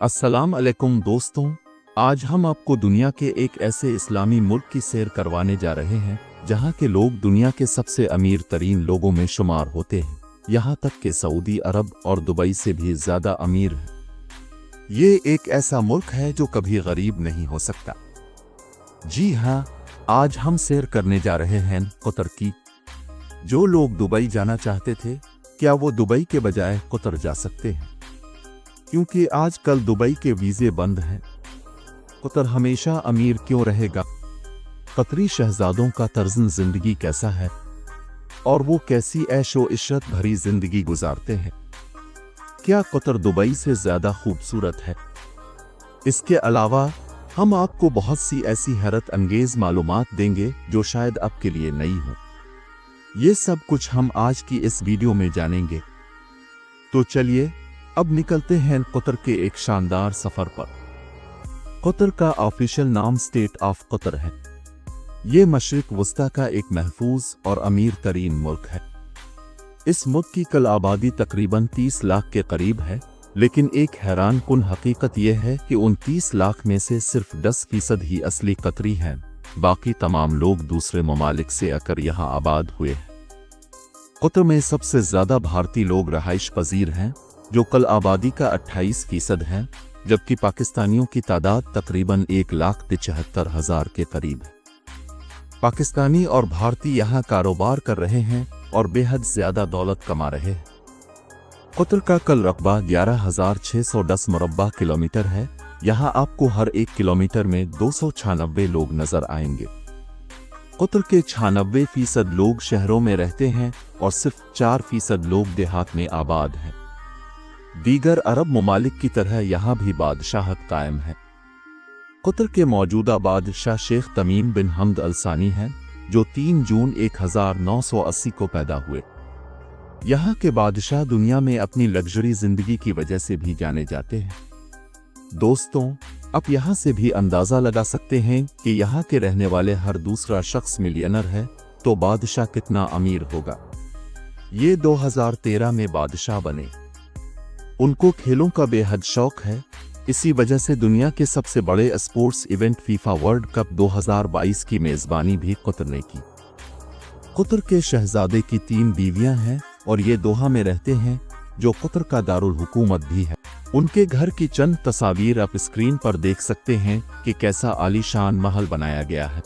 अस्सलाम अलैकुम दोस्तों, आज हम आपको दुनिया के एक ऐसे इस्लामी मुल्क की सैर करवाने जा रहे हैं जहां के लोग दुनिया के सबसे अमीर तरीन लोगों में शुमार होते हैं। यहां तक कि सऊदी अरब और दुबई से भी ज्यादा अमीर है। ये एक ऐसा मुल्क है जो कभी गरीब नहीं हो सकता। जी हाँ, आज हम सैर करने जा रहे हैं कतर की। जो लोग दुबई जाना चाहते थे, क्या वो दुबई के बजाय कतर जा सकते हैं? क्योंकि आजकल दुबई के वीजे बंद हैं। कतर हमेशा अमीर क्यों रहेगा? कतरी शहजादों का तर्ज़ जिंदगी कैसा है और वो कैसी ऐशो इशरत भरी जिंदगी गुजारते हैं? क्या कतर दुबई से ज्यादा खूबसूरत है? इसके अलावा हम आपको बहुत सी ऐसी हैरत अंगेज मालूमात देंगे जो शायद आपके लिए नई हो। ये सब कुछ हम आज की इस वीडियो में जानेंगे। तो चलिए अब निकलते हैं कतर के एक शानदार सफर पर। कतर का ऑफिशियल नाम स्टेट ऑफ कतर है। ये मशरिक वस्ता का एक महफूज और अमीर तरीन मुल्क है। इस मुल्क की कुल आबादी तकरीबन 30 लाख के करीब है, लेकिन एक हैरान कुन हकीकत यह है कि उन 30 लाख में से सिर्फ 10% ही असली कतरी हैं। बाकी तमाम लोग दूसरे ममालिक से आकर यहाँ आबाद हुए हैं। कतर में सबसे ज्यादा भारतीय लोग रहाइश पजीर हैं, जो कुल आबादी का 28% है, जबकि पाकिस्तानियों की तादाद तकरीबन 1,73,000 के करीब है। पाकिस्तानी और भारतीय यहाँ कारोबार कर रहे हैं और बेहद ज्यादा दौलत कमा रहे हैं। कतर का कुल रकबा 11,610 मुरब्बा किलोमीटर है। यहाँ आपको हर 1 किलोमीटर में 296 लोग नजर आएंगे। कतर के 96% लोग शहरों में रहते हैं और सिर्फ 4% लोग देहात में आबाद हैं। दीगर अरब ममालिक की तरह यहाँ भी बादशाहत कायम है। कतर के मौजूदा बादशाह शेख तमीम बिन हमद अल सानी हैं, जो 3 जून 1980 को पैदा हुए। यहाँ के बादशाह दुनिया में अपनी लग्जरी जिंदगी की वजह से भी जाने जाते हैं। दोस्तों, आप यहाँ से भी अंदाजा लगा सकते हैं कि यहाँ के रहने वाले हर दूसरा शख्स मिलियनर है, तो बादशाह कितना अमीर होगा। ये 2013 में बादशाह बने। उनको खेलों का बेहद शौक है, इसी वजह से दुनिया के सबसे बड़े sports event FIFA world cup 2022 की मेजबानी भी कतर ने की। कतर के शहजादे की 3 बीवियां हैं और ये दोहा में रहते हैं, जो कतर का दारुल हुकूमत भी है। उनके घर की चंद तस्वीर आप स्क्रीन पर देख सकते हैं कि कैसा आलीशान महल बनाया गया है।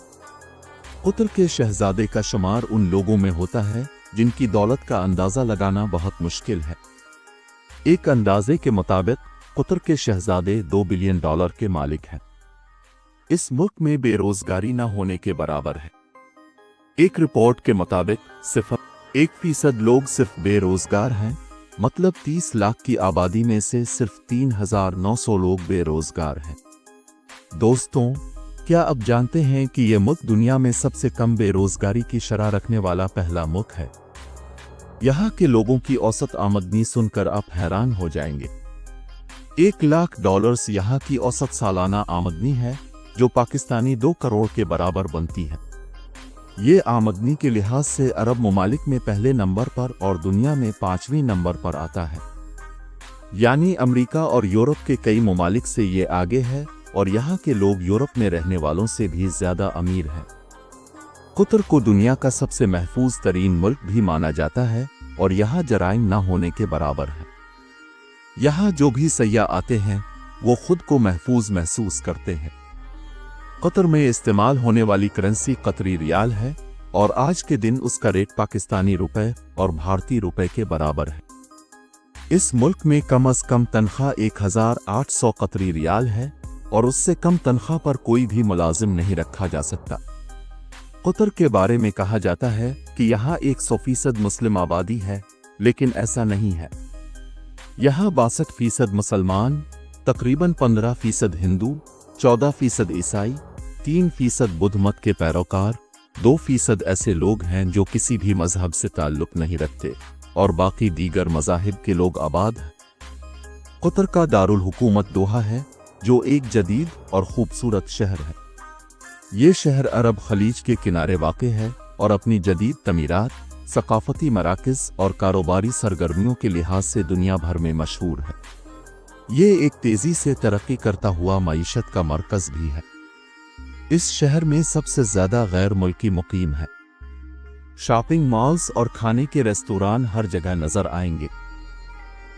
कतर के शहजादे का शुमार उन लोगों में होता है जिनकी दौलत का अंदाजा लगाना बहुत मुश्किल है। एक अंदाजे के मुताबिक कतर के शहजादे $2 बिलियन के मालिक हैं। इस मुल्क में बेरोजगारी न होने के बराबर है। एक रिपोर्ट के मुताबिक सिर्फ 1% लोग सिर्फ बेरोजगार हैं, मतलब 30 लाख की आबादी में से सिर्फ 3,900 लोग बेरोजगार हैं। दोस्तों, क्या आप जानते हैं कि यह मुल्क दुनिया में सबसे कम बेरोजगारी की शरह रखने वाला पहला मुल्क है? यहाँ के लोगों की औसत आमदनी सुनकर आप हैरान हो जाएंगे। $1 लाख यहाँ की औसत सालाना आमदनी है, जो पाकिस्तानी 2 करोड़ के बराबर बनती है। ये आमदनी के लिहाज से अरब ममालिक में पहले नंबर पर और दुनिया में 5वें नंबर पर आता है। यानी अमेरिका और यूरोप के कई ममालिक से ये आगे है और यहाँ के लोग यूरोप में रहने वालों से भी ज्यादा अमीर हैं। कतर को दुनिया का सबसे महफूज तरीन मुल्क भी माना जाता है और यहाँ जराइम न होने के बराबर है। यहाँ जो भी सयाह आते हैं वो खुद को महफूज महसूस करते हैं। कतर में इस्तेमाल होने वाली करेंसी कतरी रियाल है और आज के दिन उसका रेट पाकिस्तानी रुपए और भारतीय रुपए के बराबर है। इस मुल्क में कम से कम तनख्वाह 1,800 कतरी रियाल है और उससे कम तनख्वाह पर कोई भी मुलाजिम नहीं रखा जा सकता। कतर के बारे में कहा जाता है कि यहाँ 100% मुस्लिम आबादी है, लेकिन ऐसा नहीं है। यहाँ 62% मुसलमान, तकरीबन 15% हिंदू, 14% ईसाई, 3% बुद्ध मत के पैरोकार, 2% ऐसे लोग हैं जो किसी भी मजहब से ताल्लुक नहीं रखते और बाकी दीगर मजाहिब के लोग आबाद हैं। कतर का दारुल हुकूमत दोहा है, जो एक जदीद और खूबसूरत शहर है। ये शहर अरब खलीज के किनारे वाक़ है और अपनी जदीद तमीरात, सकाफती मराकज़ और कारोबारी सरगर्मियों के लिहाज से दुनिया भर में मशहूर है। ये एक तेजी से तरक्की करता हुआ मईशत का मरकज भी है। इस शहर में सबसे ज्यादा गैर मुल्की मुकीम है। शॉपिंग मॉल्स और खाने के रेस्तोरां हर जगह नजर आएंगे।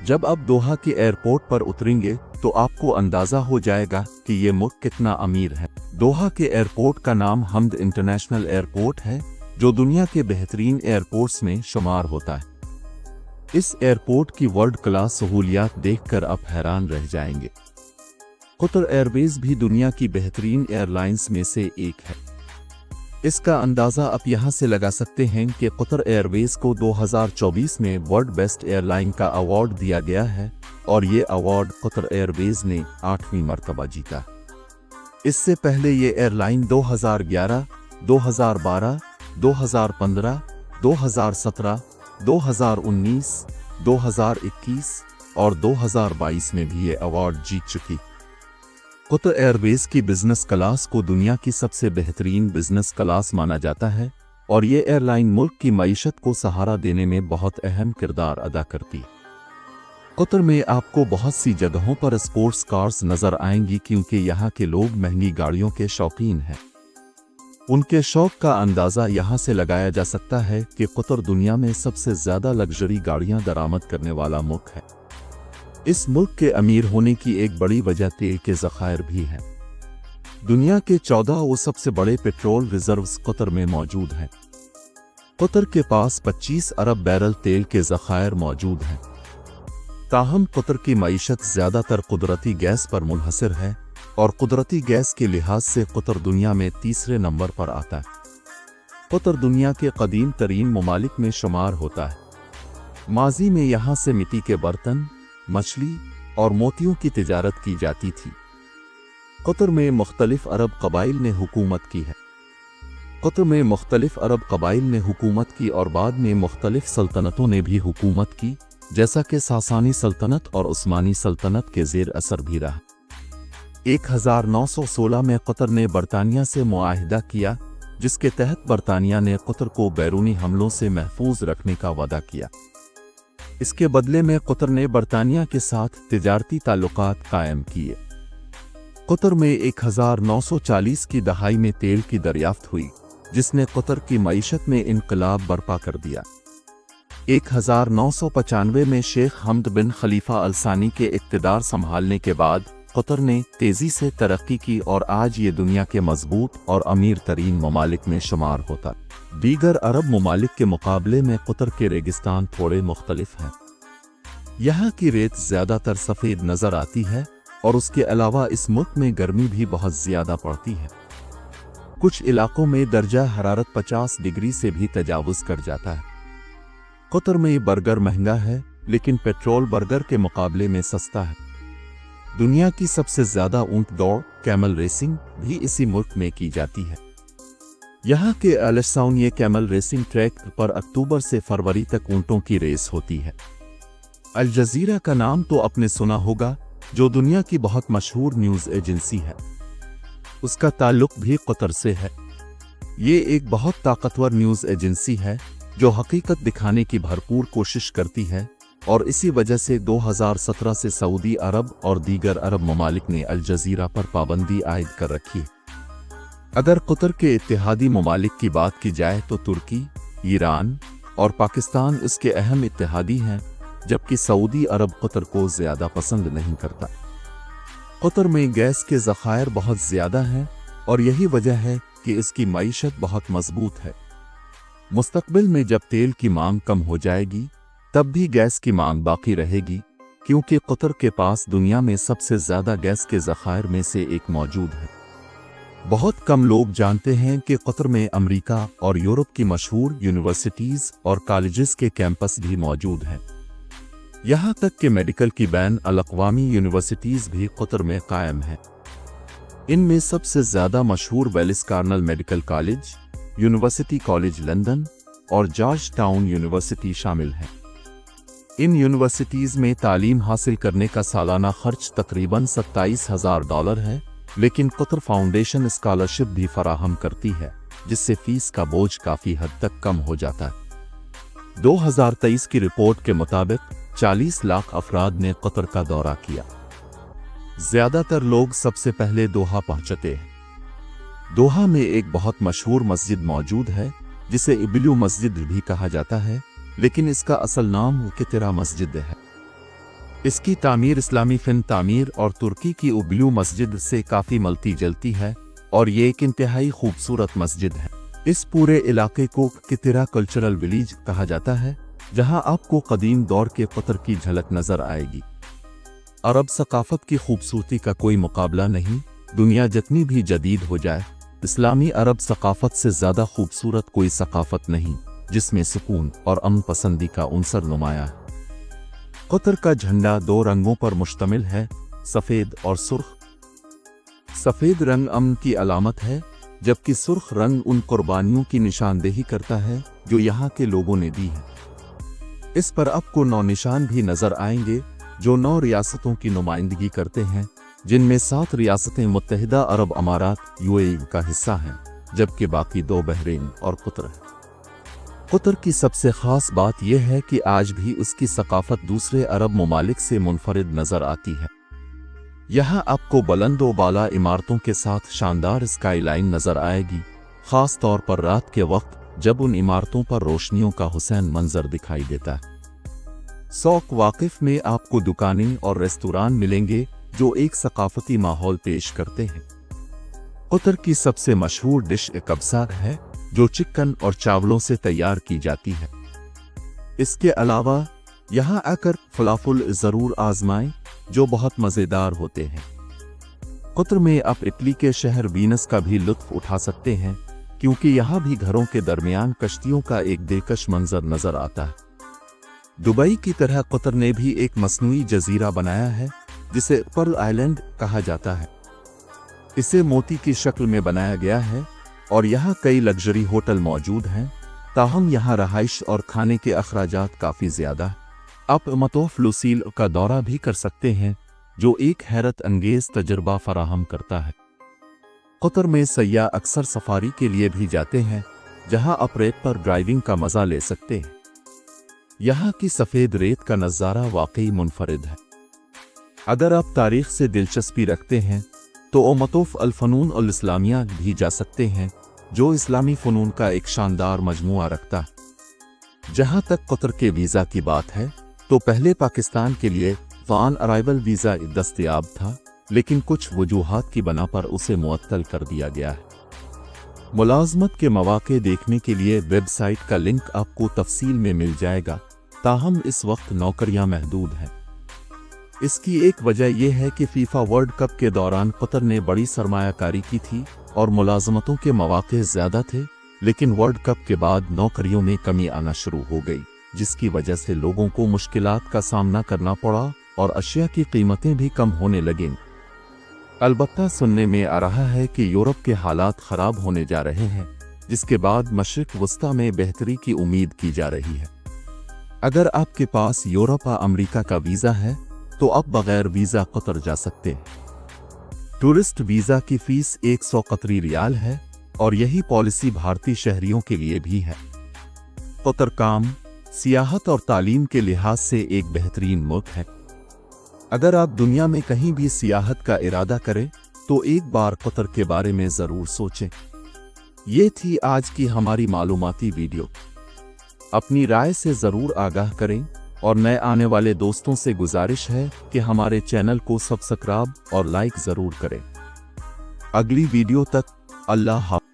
जब आप दोहा के एयरपोर्ट पर उतरेंगे तो आपको अंदाजा हो जाएगा कि ये मुल्क कितना अमीर है। दोहा के एयरपोर्ट का नाम हमद इंटरनेशनल एयरपोर्ट है, जो दुनिया के बेहतरीन एयरपोर्ट्स में शुमार होता है। इस एयरपोर्ट की वर्ल्ड क्लास सहूलियात देखकर आप हैरान रह जाएंगे। कतर एयरवेज भी दुनिया की बेहतरीन एयरलाइंस में से एक है। इसका अंदाज़ा आप यहाँ से लगा सकते हैं कि कतर एयरवेज को 2024 में वर्ल्ड बेस्ट एयरलाइन का अवार्ड दिया गया है और ये अवार्ड कतर एयरवेज ने 8वीं मर्तबा जीता। इससे पहले ये एयरलाइन 2011, 2012, 2015, 2017, 2019, 2021 और 2022 में भी ये अवार्ड जीत चुकी। कतर एयरवेज की बिजनेस क्लास को दुनिया की सबसे बेहतरीन बिजनेस क्लास माना जाता है और ये एयरलाइन मुल्क की मईशत को सहारा देने में बहुत अहम किरदार अदा करती है। कतर में आपको बहुत सी जगहों पर स्पोर्ट्स कार्स नजर आएंगी क्योंकि यहाँ के लोग महंगी गाड़ियों के शौकीन हैं। उनके शौक का अंदाज़ा यहाँ से लगाया जा सकता है कि कतर दुनिया में सबसे ज़्यादा लग्जरी गाड़ियाँ दरामद करने वाला मुल्क है। इस मुल्क के अमीर होने की एक बड़ी वजह तेल के ज़खायर भी है। दुनिया के 14 सबसे बड़े पेट्रोल रिजर्व्स कतर में मौजूद हैं। कतर के पास 25 अरब बैरल तेल के ज़खायर मौजूद हैं। ताहम कतर की मईशत ज़्यादातर कुदरती गैस पर मुनहसर है और कुदरती गैस के लिहाज से कतर दुनिया में तीसरे नंबर पर आता है। कतर दुनिया के कदीम तरीन ममालिक में शुमार होता है। माजी में यहाँ से मिट्टी के बर्तन, मछली और मोतियों की तिजारत की जाती थी। कतर में मुख्तलिफ अरब कबाइल ने हुकूमत की है। कतर में मुख्तलिफ अरब कबाइल ने हुकूमत की और बाद में मुख्तलिफ सल्तनतों ने भी हुकूमत की, जैसा कि सासानी सल्तनत और उस्मानी सल्तनत के ज़ेर असर भी रहा। 1916 में कतर ने बरतानिया से मुआहिदा किया, जिसके तहत बरतानिया ने कतर को बैरूनी हमलों से महफूज रखने का वादा किया। इसके बदले में कतर ने बरतानिया के साथ तिजारती ताल्लुकात कायम किए। कतर में 1940 की दहाई में तेल की दरियाफ्त हुई, जिसने कतर की मईशत में इनकलाब बर्पा कर दिया। 1995 में शेख हमद बिन खलीफा अल सानी के इक़्तिदार संभालने के बाद कतर ने तेज़ी से तरक्की की और आज ये दुनिया के मजबूत और अमीर तरीन ममालिक में शुमार होता। दीगर अरब ममालिक के मुकाबले में कतर के रेगिस्तान थोड़े मुख्तलिफ हैं। यहाँ की रेत ज़्यादातर सफ़ेद नज़र आती है और उसके अलावा इस मुल्क में गर्मी भी बहुत ज़्यादा पड़ती है। कुछ इलाकों में दर्जा हरारत 50 डिग्री से भी तजावुज़ कर जाता है। कतर में बर्गर महंगा है, लेकिन पेट्रोल बर्गर के मुकाबले में सस्ता है। दुनिया की सबसे ज़्यादा ऊंट दौड़ कैमल रेसिंग भी इसी मुल्क में की जाती है। यहाँ के अलसाउनिये कैमल रेसिंग ट्रैक पर अक्टूबर से फरवरी तक ऊंटों की रेस होती है। अल जज़ीरा का नाम तो आपने सुना होगा, जो दुनिया की बहुत मशहूर न्यूज़ एजेंसी है। उसका ताल्लुक भी कतर से है। ये एक बहुत ताकतवर न्यूज़ एजेंसी है जो हकीकत दिखाने की भरपूर कोशिश करती है और इसी वजह से 2017 से सऊदी अरब और दीगर अरब ममालिक ने अल जज़ीरा पर पाबंदी आयद कर रखी है। अगर कतर के इत्तेहादी ममालिक की बात की जाए तो तुर्की, ईरान और पाकिस्तान इसके अहम इत्तेहादी हैं, जबकि सऊदी अरब कतर को ज़्यादा पसंद नहीं करता। कतर में गैस के ज़खायर बहुत ज़्यादा हैं और यही वजह है कि इसकी मईशत बहुत मजबूत है। मुस्तकबिल में जब तेल की मांग कम हो जाएगी तब भी गैस की मांग बाकी रहेगी, क्योंकि कतर के पास दुनिया में सबसे ज़्यादा गैस के ज़खायर में से एक मौजूद है। बहुत कम लोग जानते हैं कि कतर में अमेरिका और यूरोप की मशहूर यूनिवर्सिटीज़ और कॉलेजेस के कैंपस भी मौजूद हैं। यहाँ तक कि मेडिकल की बैन अल-अक़वामी यूनिवर्सिटीज़ भी कतर में कायम हैं। इनमें सबसे ज़्यादा मशहूर Weill Cornell medical college, university college London और जॉर्ज टाउन यूनिवर्सिटी शामिल हैं। इन यूनिवर्सिटीज़ में तालीम हासिल करने का सालाना खर्च तकरीबन $27,000 है, लेकिन कतर फाउंडेशन स्कॉलरशिप भी फराहम करती है, जिससे फीस का बोझ काफ़ी हद तक कम हो जाता है। 2023 की रिपोर्ट के मुताबिक 40 लाख अफराद ने कतर का दौरा किया। ज्यादा तर लोग सबसे पहले दोहा पहुंचते हैं। दोहा में एक बहुत मशहूर मस्जिद मौजूद है जिसे इब्लू मस्जिद भी कहा जाता है, लेकिन इसका असल नाम कितरा मस्जिद है। इसकी तामीर इस्लामी फिन तामीर और तुर्की की इब्लू मस्जिद से काफ़ी मिलती जुलती है और ये एक इंतहाई खूबसूरत मस्जिद है। इस पूरे इलाके को कितरा कल्चरल विलेज कहा जाता है, जहां आपको कदीम दौर के कतर की झलक नजर आएगी। अरब सकाफत की खूबसूरती का कोई मुकाबला नहीं। दुनिया जितनी भी जदीद हो जाए, इस्लामी अरब सकाफत से ज़्यादा खूबसूरत कोई सकाफत नहीं जिसमें सुकून और अमन पसंदी का उनसर नुमाया है। कतर का झंडा 2 रंगों पर मुश्तमिल है, सफ़ेद और सुर्ख। सफ़ेद रंग अमन की अलामत है, जबकि सुर्ख रंग उन कुर्बानियों की निशानदेही करता है जो यहाँ के लोगों ने दी है। इस पर आपको 9 निशान भी नजर आएंगे जो 9 रियासतों की नुमाइंदगी करते हैं, जिनमें 7 रियासतें मुत्तहिदा अरब अमारात यूएई का हिस्सा हैं, जबकि बाकी 2 बहरीन और कतर है। कतर की सबसे ख़ास बात यह है कि आज भी उसकी सकाफत दूसरे अरब ममालिक से मुनफरिद नजर आती है। यहाँ आपको बुलंद बाला इमारतों के साथ शानदार स्काई लाइन नजर आएगी, ख़ास तौर पर रात के वक्त जब उन इमारतों पर रोशनियों का हुसैन मंजर दिखाई देता है। सौक वाकिफ में आपको दुकानें और रेस्तोरां मिलेंगे जो एक सकाफती माहौल पेश करते हैं। कतर की सबसे मशहूर डिश कब्सा है, जो चिकन और चावलों से तैयार की जाती है। इसके अलावा यहाँ आकर फलाफुल ज़रूर आजमाएं, जो बहुत मज़ेदार होते हैं। कतर में आप इटली के शहर वीनस का भी लुत्फ उठा सकते हैं, क्योंकि यहाँ भी घरों के दरमियान कश्तियों का एक दिलकश मंजर नजर आता है। दुबई की तरह कतर ने भी एक मसनूई जजीरा बनाया है जिसे पर्ल आइलैंड कहा जाता है। इसे मोती की शक्ल में बनाया गया है और यहाँ कई लग्जरी होटल मौजूद हैं, ताहम यहाँ रहाइश और खाने के अखराजात काफ़ी ज़्यादा है। आप मतोफ लुसील का दौरा भी कर सकते हैं, जो एक हैरत अंगेज तजर्बा फराहम करता है। कतर में सयाह अक्सर सफारी के लिए भी जाते हैं, जहां आप रेत पर ड्राइविंग का मजा ले सकते हैं। यहाँ की सफ़ेद रेत का नज़ारा वाकई मुनफरिद है। अगर आप तारीख से दिलचस्पी रखते हैं तो मतोफ अल-फनून अल-इस्लामिया भी जा सकते हैं, जो इस्लामी फ़नून का एक शानदार मजमुआ रखता है। जहाँ तक कतर के वीज़ा की बात है, तो पहले पाकिस्तान के लिए ऑन अराइवल वीज़ा दस्तयाब था, लेकिन कुछ वजूहात की बना पर उसे मुअत्तल कर दिया गया है। मुलाजमत के मौके देखने के लिए वेबसाइट का लिंक आपको तफसील में मिल जाएगा, ताहम इस वक्त नौकरियां महदूद हैं। इसकी एक वजह यह है कि फीफा वर्ल्ड कप के दौरान कतर ने बड़ी सरमायाकारी की थी और मुलाजमतों के मौके ज़्यादा थे, लेकिन वर्ल्ड कप के बाद नौकरियों में कमी आना शुरू हो गई, जिसकी वजह से लोगों को मुश्किलात का सामना करना पड़ा और अशिया की कीमतें भी कम होने लगीं। अलबत्ता सुनने में आ रहा है कि यूरोप के हालात ख़राब होने जा रहे हैं, जिसके बाद मशरिक़ वस्ता में बेहतरी की उम्मीद की जा रही है। अगर आपके पास यूरोप या अमेरिका का वीज़ा है तो आप बग़ैर वीज़ा कतर जा सकते हैं। टूरिस्ट वीज़ा की फ़ीस 100 कतरी रियाल है और यही पॉलिसी भारतीय शहरियों के लिए भी है। कतर काम, सियाहत और तालीम के लिहाज से एक बेहतरीन मुल्क है। अगर आप दुनिया में कहीं भी सियाहत का इरादा करें तो एक बार कतर के बारे में ज़रूर सोचें। ये थी आज की हमारी मालूमाती वीडियो। अपनी राय से ज़रूर आगाह करें और नए आने वाले दोस्तों से गुजारिश है कि हमारे चैनल को सब्सक्राइब और लाइक ज़रूर करें। अगली वीडियो तक अल्लाह हाफ़िज़।